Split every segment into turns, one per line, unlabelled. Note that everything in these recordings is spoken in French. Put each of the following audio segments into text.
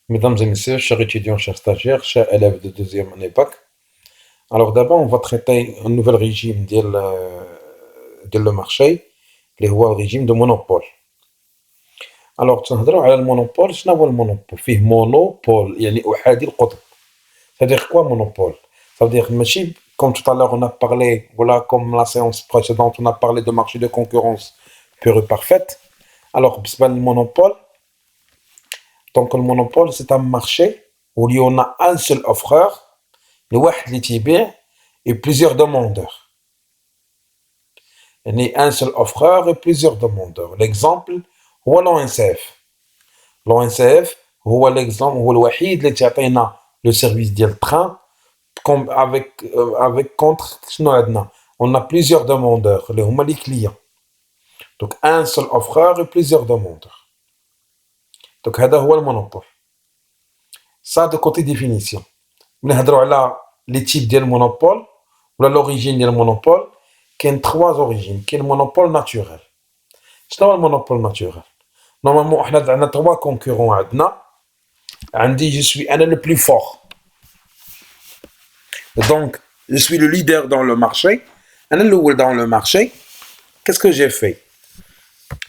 Mesdames et messieurs, chers étudiants, chers stagiaires, chers élèves de deuxième année bac. Alors d'abord, on va traiter un nouvel régime ديال le marché, اللي هو الرégime de monopole. Alors تنهضروا على المونوبول. شنو هو المونوبول؟ فيه مونوبول يعني أحادي القطب. C'est-à-dire quoi monopole? Ça veut dire ماشي comme tout à l'heure on a parlé, voilà, comme la séance précédente, on a parlé de marché de concurrence pure et parfaite. Alors بالنسبة للمونوبول, donc le monopole c'est un marché où il y en a un seul offreur لواحد اللي تيبيع et plusieurs demandeurs. يعني un seul offreur et plusieurs demandeurs. L'exemple هو l'ONCF. L'ONCF هو l'exemple هو الوحيد اللي تعطينا le service ديال التران comme avec contre شنو عندنا. On a plusieurs demandeurs اللي هما les clients. Donc un seul offreur et plusieurs demandeurs. Donc هذا هو المونوبول. Ça de côté définition. نهضروا على les types ديال المونوبول ولا l'origine ديال المونوبول. كاين trois origines. كاين المونوبول naturel. شنو هو المونوبول naturel؟ Normalement احنا عندنا trois concurrents عندنا. عندي je suis انا le plus fort. Donc je suis le leader dans le marché. انا الاول dans le marché. Qu'est-ce que j'ai fait?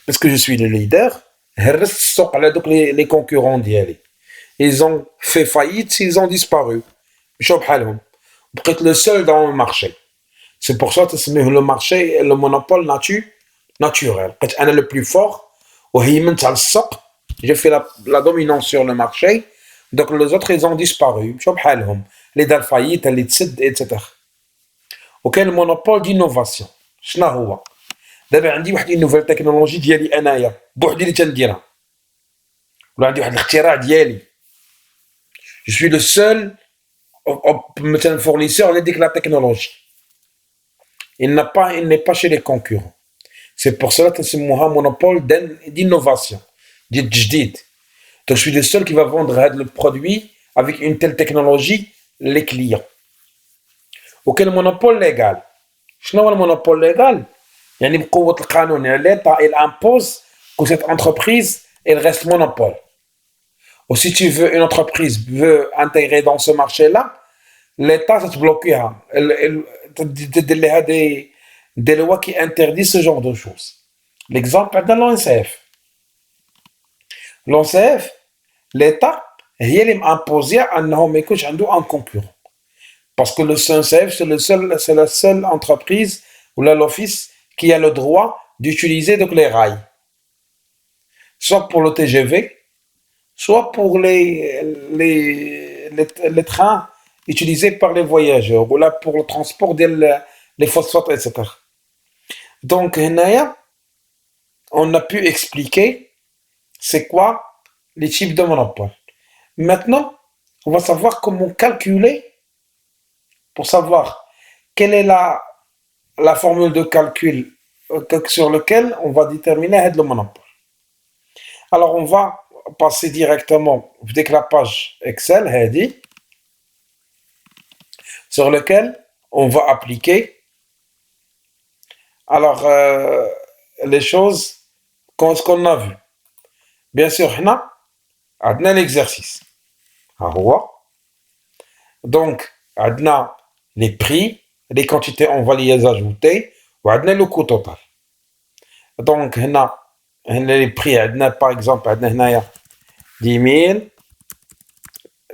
Parce que je suis le leader, هرست السوق على دوك les concurrents ديالي. Ils ont fait faillite, ils ont disparu. مشاو بحالهم. بقيت le seul dans le marché. C'est pour ça تسميه le marché le monopole naturel. بقيت انا le plus fort وهيمنت على السوق. J'ai fait la dominance sur le marché. Donc les autres ils ont disparu. مشاو بحالهم. اللي دار faillite, اللي تسد, etc. وكاين المونوبول d'innovation. شنو هو؟ دابا عندي واحد النوفيل تكنولوجي ديالي انايا بوحدي اللي تنديرها ولا عندي واحد الاختراع ديالي جو سوي لو سول مثلا فورنيسور لديك لا تكنولوجي il n'est pas chez les concurrents. C'est pour cela تسموها monopole d'innovation ديال التجديد. Donc je suis le seul qui va vendre هذا le produit avec une telle technologie les clients. وكاين monopole légal. شنو هو المونوبول légal؟ يعني بقوة القانون يعني l'État il impose que cette entreprise elle reste monopole. Ou si tu veux une entreprise veut intégrer dans ce marché-là, l'État ça te bloquera. Des lois qui interdisent ce genre de choses. L'exemple est dans l'ONCF. L'ONCF, l'État هي اللي مimposé انه ما يكونش عنده un concurrent. Parce que le CNCF c'est la seule entreprise ou l'office qui a le droit d'utiliser donc les rails, soit pour le TGV, soit pour les trains utilisés par les voyageurs, ou là pour le transport des phosphates, etc. Donc, on a pu expliquer c'est quoi les types de monopole. Maintenant, on va savoir comment calculer, pour savoir quelle est la formule de calcul sur laquelle on va déterminer le monopole. Alors, on va passer directement dès que la page Excel sur lequel on va appliquer alors les choses ce qu'on a vu. Bien sûr, on a l'exercice. Donc, on a les prix, les quantités, on va les ajouter, on a le coût total. Donc, on a les prix, par exemple, on a 10 000,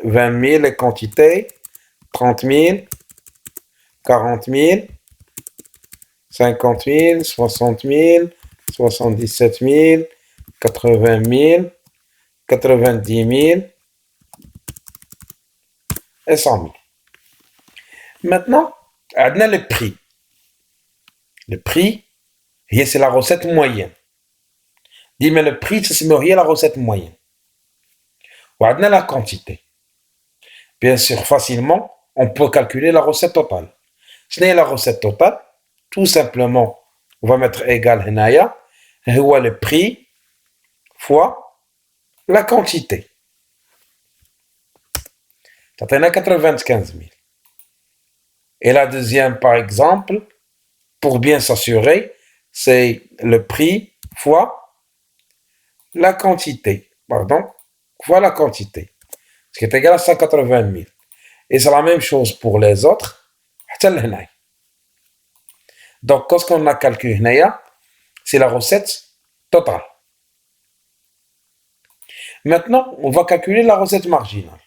20 000 les quantités, 30 000, 40 000, 50 000, 60 000, 77 000, 80 000, 90 000 et 100 000. Maintenant, on a le prix. Le prix, c'est la recette moyenne. Dis-moi le prix, c'est la recette moyenne. On a la quantité. Bien sûr, facilement, on peut calculer la recette totale. Ce n'est la recette totale. Tout simplement, on va mettre égal هنايا هو le prix fois la quantité. تعطينا 95 000. Et la deuxième, par exemple, pour bien s'assurer, c'est le prix fois la quantité. Pardon, fois la quantité. ce qui est égal à 180 000. Et c'est la même chose pour les autres. Donc, qu'est-ce qu'on a calculé? C'est la recette totale. Maintenant, on va calculer la recette marginale.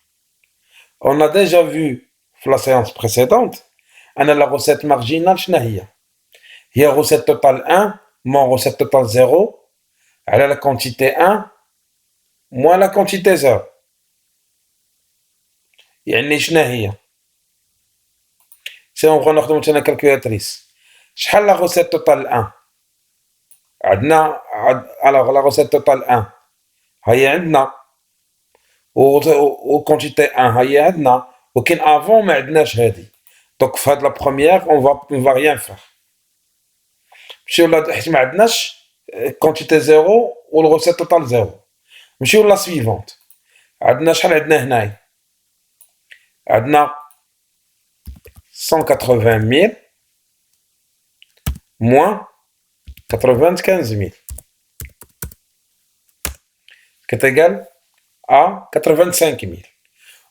On a déjà vu dans la séance précédente, on a la recette marginale, il y a recette totale 1, moins recette totale 0, elle a la quantité 1, moins la quantité 0. يعني شنو هي؟ Si on prend notre calculatrice, شحال la recette totale 1 عندنا alors la recette totale 1 هي عندنا و quantité 1 هي عندنا ولكن avant ما عندناش هذه. Donc في هاد la première on va rien faire. نمشيو حيت ما عندناش quantité 0 و recette totale 0. نمشيو la suivante. عندنا شحال عندنا هنايا؟ عندنا 180 000 moins 95 000 qui est égal à 85 000.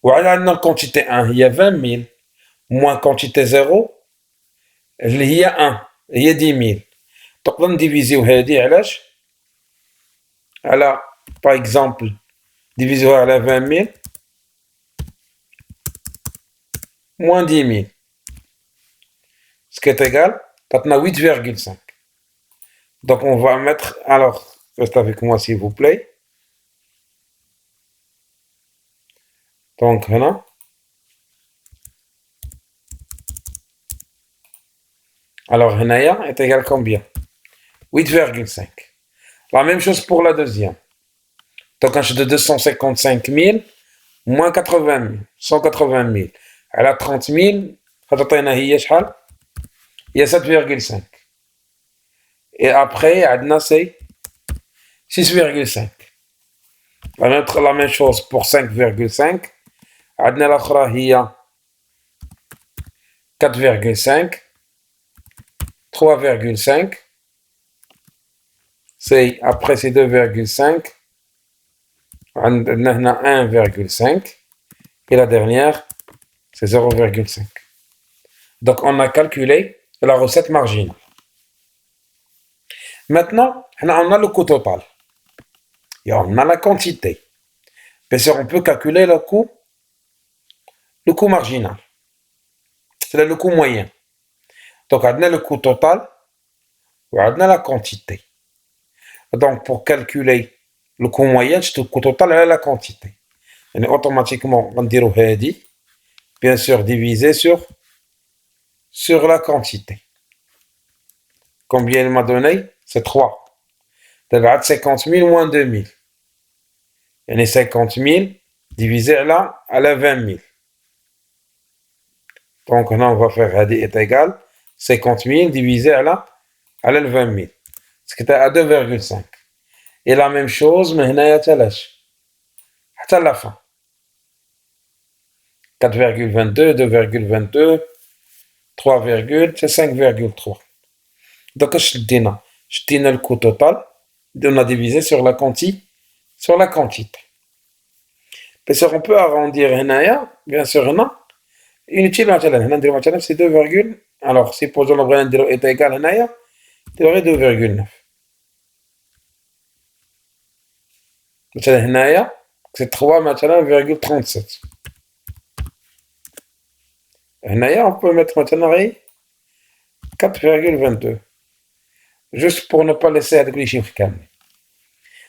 وعندنا الكونتيتي 1 هي 20 000 moins quantité 0 اللي هي 1 هي 10 000. تقدر نديفيزيو هادي علاش؟ على باغ اكزومبل ديفيزيوها على 20 000 moins 10 000 ce qui est égal à 8,5. Donc on va mettre, alors restez avec moi s'il vous plaît. Donc voilà. Alors Henaya est égal combien? 8,5. La même chose pour la deuxième. Donc un de 255 000 moins 80 000, 180 000. Elle a 30 000. Il y a 7,5. Et après, Adna, c'est 6,5. La même chose pour 5,5. Adna, l'autre, il y a 4,5. 3,5. C'est, après, c'est 2,5. On a 1,5. Et la dernière, c'est 0,5. Donc, on a calculé la recette marginale. Maintenant, on a le coût total. Et on a la quantité. Bien sûr, on peut calculer le coût marginal. C'est le coût moyen. Donc, on a le coût total et on a la quantité. Donc, pour calculer le coût moyen, le coût total et la quantité. Et automatiquement, on va dire bien sûr, divisé sur la quantité. Combien il m'a donné? C'est 3. Donc, 50 000 moins 2 000. Il y a 50 000 divisé à la 20 000. Donc, là, on va faire est égal 50 000 divisé à la 20 000. Ce qui est à 2,5. Et la même chose, mais il y a à la fin. 4,22, 2,22, 3, c'est 5,3. Donc, je dis le coût total, on a divisé sur la quantité. Bien sûr, on peut arrondir, bien sûr, non. Inutile, c'est 2, alors, si pour le est égal, il y aurait 2,9. C'est 3,37. On peut mettre maintenant 4,22. Juste pour ne pas laisser avec les chiffres calmes.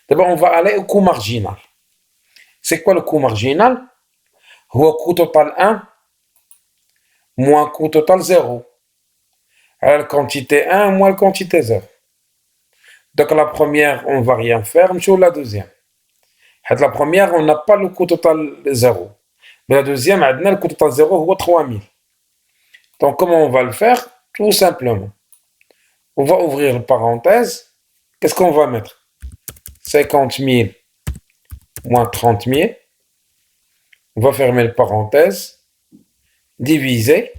D'abord, on va aller au coût marginal. C'est quoi le coût marginal? Le coût total 1 moins coût total 0. Alors, la quantité 1 moins la quantité 0. Donc, la première, on ne va rien faire, mais sur la deuxième. La première, on n'a pas le coût total 0. Mais la deuxième, on a le coût total 0, c'est 3 000. Donc, comment on va le faire? Tout simplement. On va ouvrir une parenthèse. Qu'est-ce qu'on va mettre? 50 000 moins 30 000. On va fermer la parenthèse. Diviser.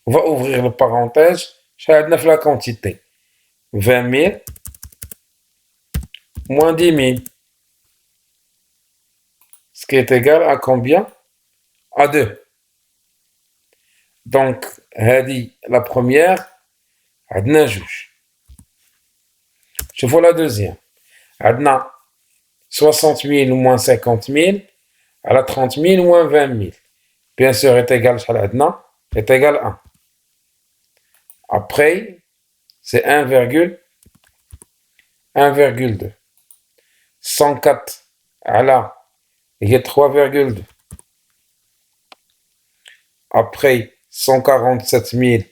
On va ouvrir la parenthèse. J'ai la quantité. 20 000 moins 10 000. ce qui est égal à combien? À 2. Donc, la première, عندنا جوج. Je vois la deuxième. عندنا 60 000 moins 50 000, à la 30 000 moins 20 000. Bien sûr, est égal à est égal à 1. Après, c'est 1,2. 104 à la, il y a 3,2. Après, 147 000,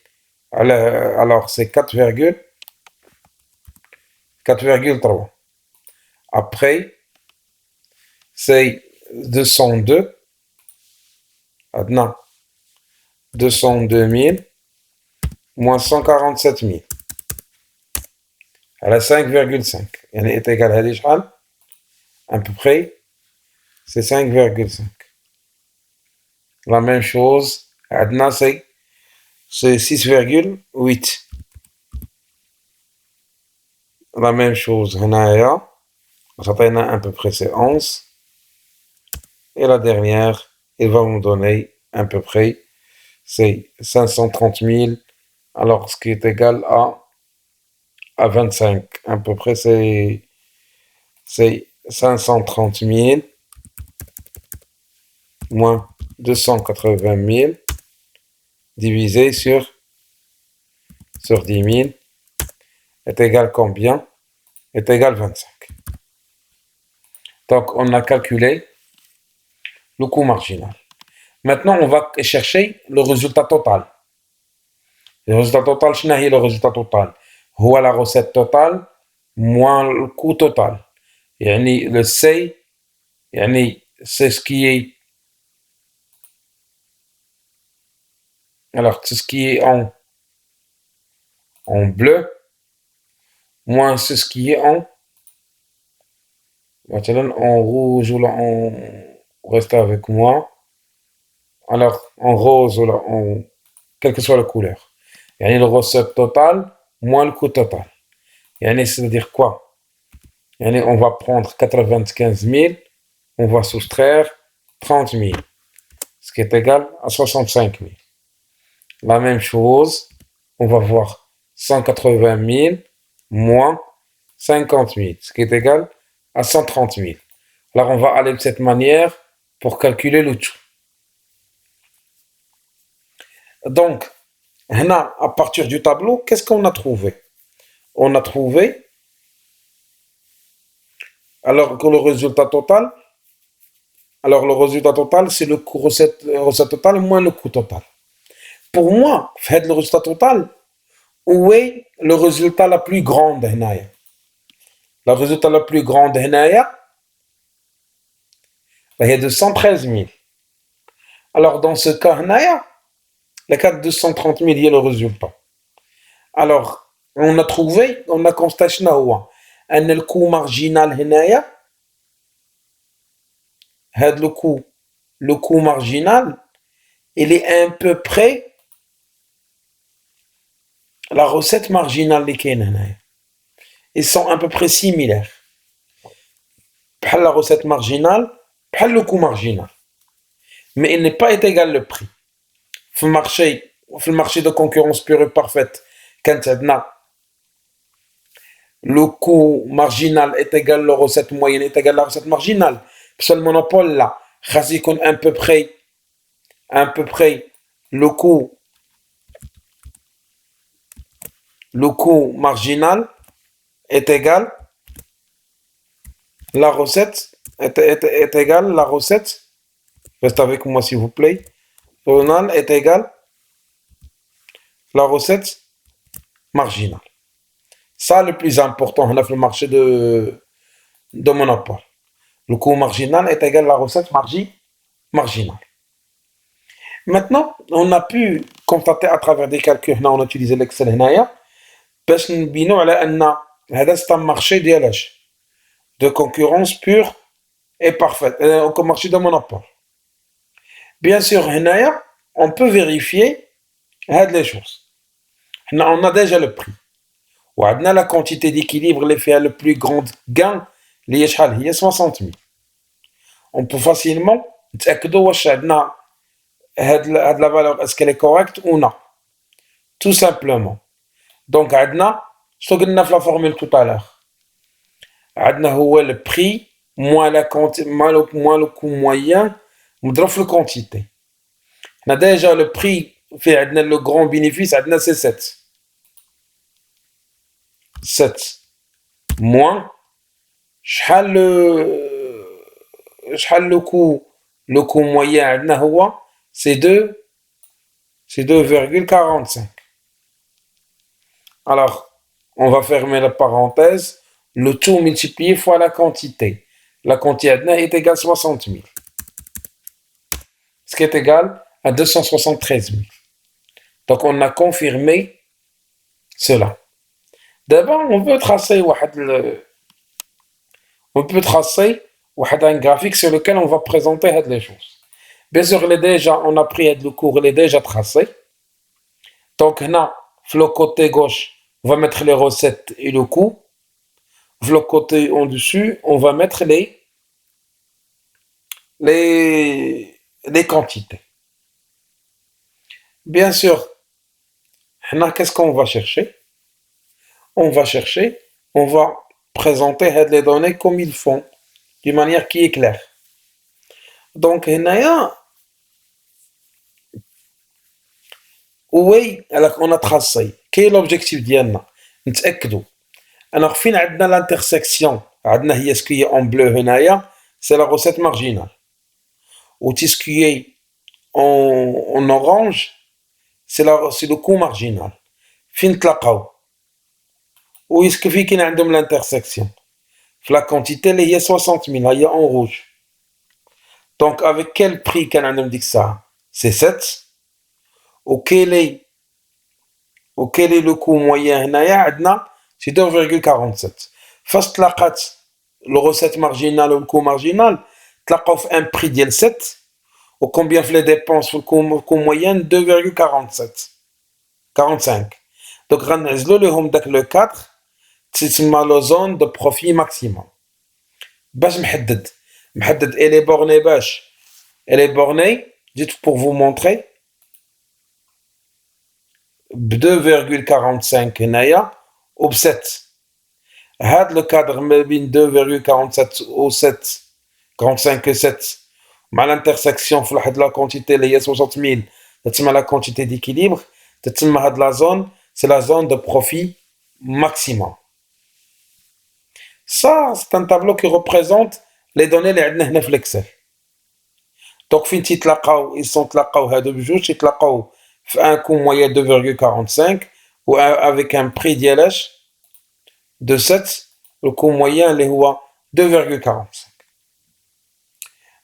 alors c'est 4,3. Après, c'est 202. Maintenant, 202 000 moins 147 000. Elle a 5,5. Elle est égale à l'échelle. À peu près, c'est 5,5. La même chose, maintenant, c'est 6,8. La même chose, ça à peu près, c'est 11. Et la dernière, il va nous donner à peu près, c'est 530 000. Alors, ce qui est égal à 25. À peu près, c'est 530 000 moins 280 000 divisé sur 10 000 est égal combien? Est égal 25. Donc, on a calculé le coût marginal. Maintenant, on va chercher le résultat total. Le résultat total, شنو هي le résultat total? هو la recette totale moins le coût total. يعني le C, يعني c'est ce qui est, alors c'est ce qui est en bleu moins c'est ce qui est en rouge ou là en, restez avec moi. Alors en rose ou là en, quelle que soit la couleur. يعني le recette totale moins le coût total. يعني c'est-à-dire quoi? يعني on va prendre 95 000, on va soustraire 30 000, ce qui est égal à 65 000. La même chose, on va voir 180 000 moins 50 000, ce qui est égal à 130 000. Alors on va aller de cette manière pour calculer le tout. Donc, à partir du tableau, qu'est-ce qu'on a trouvé? On a trouvé, alors que le résultat total, c'est le coût recette totale moins le coût total. Pour moi, faites le résultat total, où est le résultat la plus grande? Le résultat la plus grande, il y a 213 000. Alors, dans ce cas, le cas de 230 000, il y a le résultat. Alors, on a trouvé, on a constaté que le coût marginal, le coût marginal, il est à peu près la recette marginale. Ils sont à peu près similaires. La recette marginale, le coût marginal. Mais il n'est pas égal le prix. Dans le marché de concurrence pure et parfaite, quand le coût marginal est égal à la recette moyenne est égal à la recette marginale, c'est le monopole là, à peu près le coût marginal est égal la recette est égal la recette, reste avec moi s'il vous plaît, marginal est égal la recette marginale. Ça le plus important on a fait le marché de monopole. Le coût marginal est égal à la recette marginale. Maintenant, on a pu constater à travers des calculs, on a utilisé l'Excel باش نبينوا على ان هذا c'est un marché de concurrence pure et parfaite, un marché de monopole. Bien sûr, on peut vérifier les choses. On a déjà le prix. On a la quantité d'équilibre, les fait le plus grand gain, les 60 000. on peut facilement نتأكدوا واش عندنا هاد la valeur est-ce qu'elle est correcte ou non. Tout simplement. Donc عندنا شنو قلنا في la formule tout à l'heure. عندنا هو le prix moins le coût moyen مضروب في quantité. On a déjà le prix fait عندنا le grand bénéfice عندنا c'est 7. 7 moins شحال le coût moyen عندنا هو c'est 2,45. Alors, on va fermer la parenthèse, le tout multiplié fois la quantité. La quantité est égale à 60 000. Ce qui est égal à 273 000. Donc, on a confirmé cela. D'abord, on peut tracer un graphique sur lequel on va présenter les choses. Bien sûr, on a pris le cours, il est déjà tracé. Donc, là, le côté gauche, on va mettre les recettes et le coût. Le côté en dessus, on va mettre les quantités. Bien sûr, là, qu'est-ce qu'on va chercher? On va présenter les données comme ils font, d'une manière qui est claire. Donc, oui, alors on a tracé. Quel est l'objectif d'Yanna? Alors, fin عندنا l'intersection, عندنا هي ce qui est en bleu هنايا, c'est la recette marginale. Ou ce qui est en orange, c'est le coût marginal. Fin تلاقاو. Où est-ce que في كاين عندهم l'intersection? La quantité elle est 60 000, elle est en rouge. Donc avec quel prix qu'on a dit ça? C'est 7. Ou quel est le coût moyen هنايا? C'est 2,47. Face le recette marginale ou le coût marginal, تلاقاو un prix de 7. Ou combien fait les dépenses le coût moyen? 2,47. 45. Donc غنعزلوا لهم داك le 4. C'est la zone de profit maximum. باش محدد elle est bornée باش elle est bornée juste pour vous montrer 2,45 هنايا و ب 7 هاد le cadre ما بين 2,47 و 7 45 et 7 مع l'intersection في واحد la quantité اللي هي 60 000 تسمى la quantité d'équilibre تسمى هاد la zone c'est la zone de profit maximum. Ça, c'est un tableau qui représente les données اللي عندنا هنا في l'Excel. Donc, fin تيتلاقاو, ils sont تلاقاو هادو بجوج, تيتلاقاو في un coût moyen 2,45 ou avec un prix ديالاش de 7, le coût moyen اللي هو 2,45.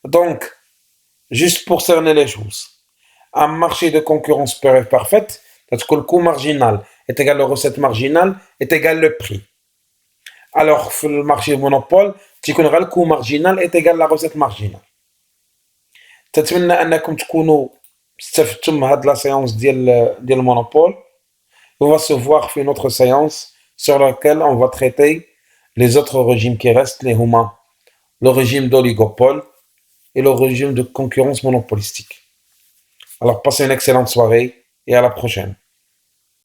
Donc, juste pour cerner les choses, un marché de concurrence parfaite, parce que le coût marginal est égal à la recette marginale est égal au prix. Alors, في le monopole, le coût marginal est égal à la recette marginale. تتمنى أنكم تكونوا استفدتم من هاد la séance ديال monopole. On va se voir في une autre séance sur laquelle on va traiter les autres régimes qui restent, les humains, le régime d'oligopole et le régime de concurrence monopolistique. Alors, passez une excellente soirée et à la prochaine.